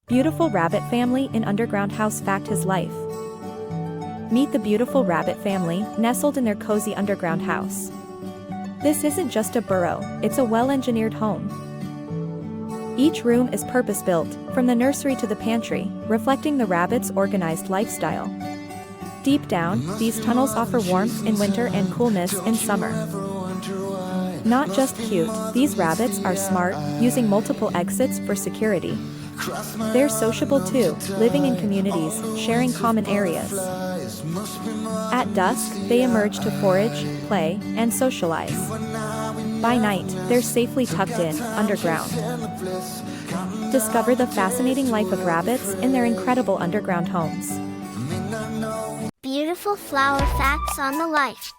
Beautiful rabbit family in underground house. Fact: his life. Meet the beautiful rabbit family, nestled in their cozy underground house. This isn't just a burrow, it's a well-engineered home. Each room is purpose-built, from the nursery to the pantry, reflecting the rabbits' organized lifestyle. Deep down, these tunnels offer warmth in winter and coolness in summer. Not just cute, these rabbits are smart, using multiple exits for security. They're sociable too, living in communities, sharing common areas. At dusk, they emerge to forage, play, and socialize. By night, they're safely tucked in, underground. Discover the fascinating life of rabbits in their incredible underground homes. Beautiful flower facts on the life.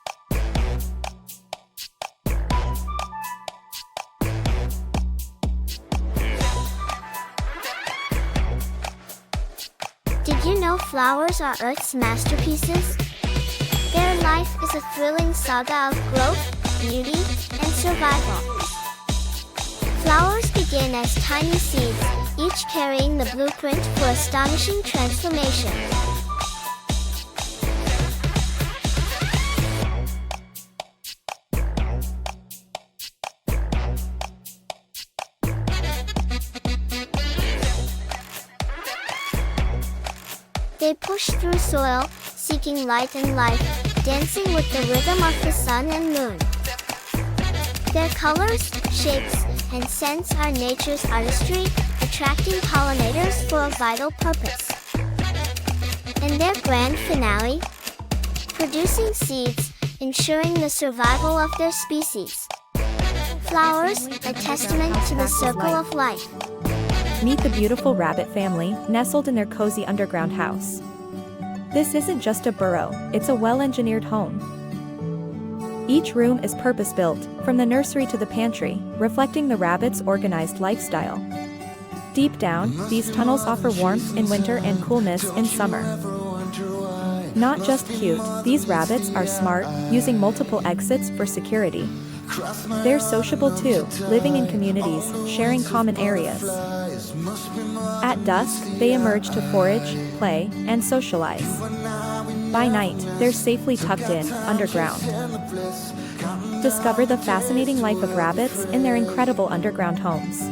Did you know flowers are Earth's masterpieces? Their life is a thrilling saga of growth, beauty, and survival. Flowers begin as tiny seeds, each carrying the blueprint for astonishing transformation. They push through soil, seeking light and life, dancing with the rhythm of the sun and moon. Their colors, shapes, and scents are nature's artistry, attracting pollinators for a vital purpose. And their grand finale? Producing seeds, ensuring the survival of their species. Flowers, a testament to the circle of life. Meet the beautiful rabbit family, nestled in their cozy underground house. This isn't just a burrow, it's a well-engineered home. Each room is purpose-built, from the nursery to the pantry, reflecting the rabbits' organized lifestyle. Deep down, these tunnels offer warmth in winter and coolness in summer. Not just cute, these rabbits are smart, using multiple exits for security. They're sociable too, living in communities, sharing common areas. At dusk, they emerge to forage, play, and socialize. By night, they're safely tucked in, underground. Discover the fascinating life of rabbits in their incredible underground homes.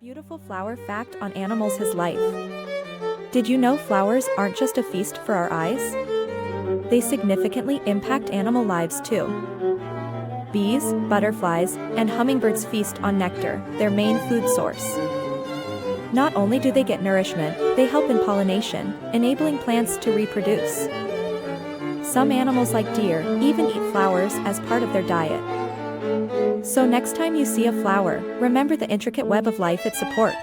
Beautiful flower fact on animals. His life. Did you know flowers aren't just a feast for our eyes? They significantly impact animal lives too. Bees, butterflies, and hummingbirds feast on nectar, their main food source. Not only do they get nourishment, they help in pollination, enabling plants to reproduce. Some animals like deer even eat flowers as part of their diet. So next time you see a flower, remember the intricate web of life it supports.